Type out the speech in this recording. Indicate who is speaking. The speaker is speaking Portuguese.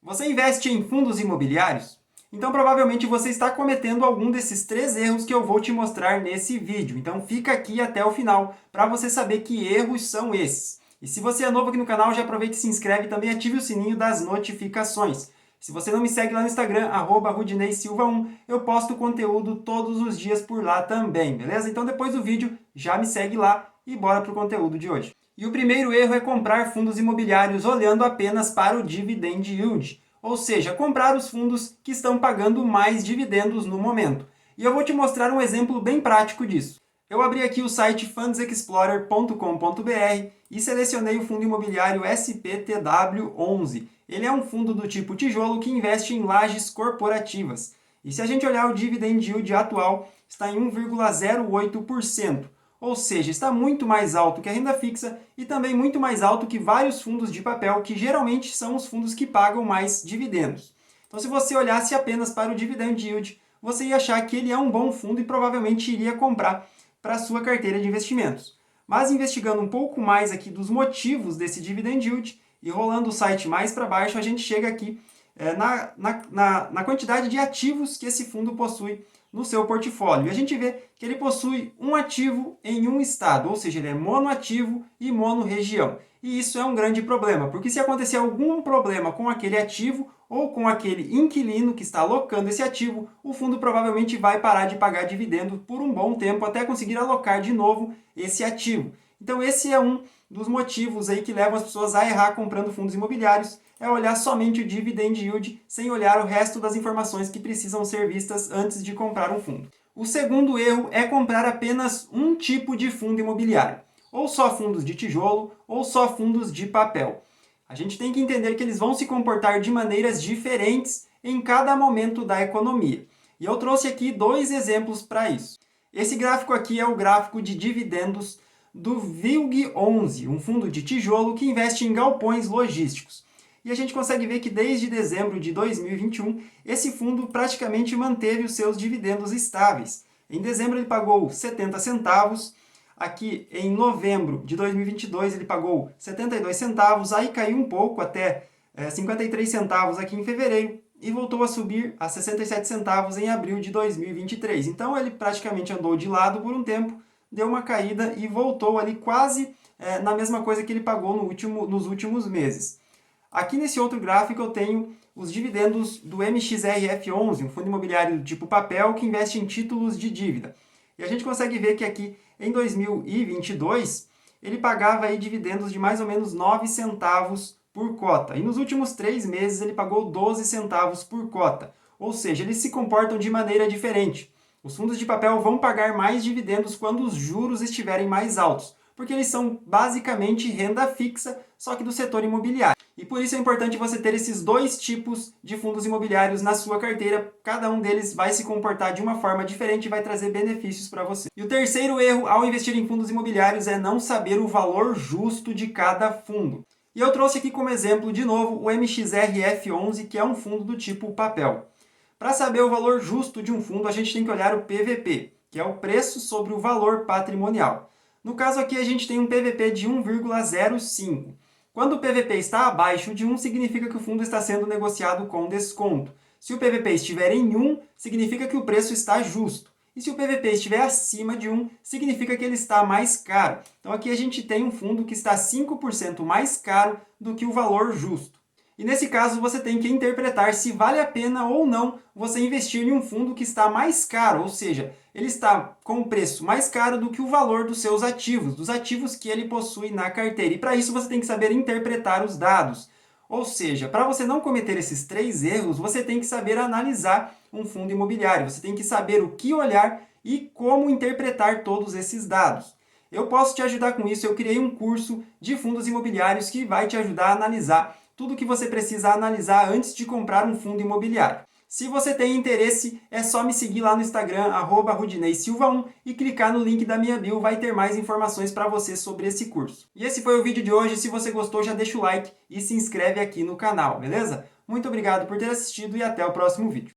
Speaker 1: Você investe em fundos imobiliários? Então provavelmente você está cometendo algum desses 3 erros que eu vou te mostrar nesse vídeo. Então fica aqui até o final para você saber que erros são esses. E se você é novo aqui no canal, já aproveita e se inscreve e também ative o sininho das notificações. Se você não me segue lá no Instagram, @rudineisilva1, eu posto conteúdo todos os dias por lá também, beleza? Então depois do vídeo, já me segue lá e bora para o conteúdo de hoje. E o primeiro erro é comprar fundos imobiliários olhando apenas para o dividend yield, ou seja, comprar os fundos que estão pagando mais dividendos no momento. E eu vou te mostrar um exemplo bem prático disso. Eu abri aqui o site fundsexplorer.com.br e selecionei o fundo imobiliário SPTW11. Ele é um fundo do tipo tijolo que investe em lajes corporativas. E se a gente olhar o dividend yield atual, está em 1,08%. Ou seja, está muito mais alto que a renda fixa e também muito mais alto que vários fundos de papel, que geralmente são os fundos que pagam mais dividendos. Então, se você olhasse apenas para o dividend yield, você ia achar que ele é um bom fundo e provavelmente iria comprar para a sua carteira de investimentos. Mas investigando um pouco mais aqui dos motivos desse dividend yield e rolando o site mais para baixo, a gente chega aqui na quantidade de ativos que esse fundo possui no seu portfólio. E a gente vê que ele possui um ativo em um estado, ou seja, ele é monoativo e monorregião. E isso é um grande problema, porque se acontecer algum problema com aquele ativo ou com aquele inquilino que está alocando esse ativo, o fundo provavelmente vai parar de pagar dividendo por um bom tempo até conseguir alocar de novo esse ativo. Então esse é um dos motivos aí que levam as pessoas a errar comprando fundos imobiliários, é olhar somente o dividend yield, sem olhar o resto das informações que precisam ser vistas antes de comprar um fundo. O segundo erro é comprar apenas um tipo de fundo imobiliário, ou só fundos de tijolo, ou só fundos de papel. A gente tem que entender que eles vão se comportar de maneiras diferentes em cada momento da economia. E eu trouxe aqui 2 exemplos para isso. Esse gráfico aqui é o gráfico de dividendos do VILG11, um fundo de tijolo que investe em galpões logísticos. E a gente consegue ver que desde dezembro de 2021, esse fundo praticamente manteve os seus dividendos estáveis. Em dezembro ele pagou 70 centavos, aqui em novembro de 2022 ele pagou 72 centavos, aí caiu um pouco até 53 centavos aqui em fevereiro e voltou a subir a 67 centavos em abril de 2023. Então ele praticamente andou de lado por um tempo, deu uma caída e voltou ali quase na mesma coisa que ele pagou nos últimos meses. Aqui nesse outro gráfico eu tenho os dividendos do MXRF11, um fundo imobiliário do tipo papel que investe em títulos de dívida. E a gente consegue ver que aqui em 2022 ele pagava aí dividendos de mais ou menos 9 centavos por cota. E nos últimos 3 meses ele pagou 12 centavos por cota. Ou seja, eles se comportam de maneira diferente. Os fundos de papel vão pagar mais dividendos quando os juros estiverem mais altos, porque eles são basicamente renda fixa, só que do setor imobiliário. E por isso é importante você ter esses 2 tipos de fundos imobiliários na sua carteira. Cada um deles vai se comportar de uma forma diferente e vai trazer benefícios para você. E o terceiro erro ao investir em fundos imobiliários é não saber o valor justo de cada fundo. E eu trouxe aqui como exemplo, de novo, o MXRF11, que é um fundo do tipo papel. Para saber o valor justo de um fundo, a gente tem que olhar o PVP, que é o preço sobre o valor patrimonial. No caso aqui, a gente tem um PVP de 1,05. Quando o PVP está abaixo de 1, significa que o fundo está sendo negociado com desconto. Se o PVP estiver em 1, significa que o preço está justo. E se o PVP estiver acima de 1, significa que ele está mais caro. Então aqui a gente tem um fundo que está 5% mais caro do que o valor justo. E nesse caso você tem que interpretar se vale a pena ou não você investir em um fundo que está mais caro, ou seja, ele está com um preço mais caro do que o valor dos seus ativos, dos ativos que ele possui na carteira. E para isso você tem que saber interpretar os dados. Ou seja, para você não cometer esses 3 erros, você tem que saber analisar um fundo imobiliário. Você tem que saber o que olhar e como interpretar todos esses dados. Eu posso te ajudar com isso. Eu criei um curso de fundos imobiliários que vai te ajudar a analisar tudo o que você precisa analisar antes de comprar um fundo imobiliário. Se você tem interesse, é só me seguir lá no Instagram, @rudineisilva1, e clicar no link da minha bio, vai ter mais informações para você sobre esse curso. E esse foi o vídeo de hoje. Se você gostou, já deixa o like e se inscreve aqui no canal, beleza? Muito obrigado por ter assistido e até o próximo vídeo.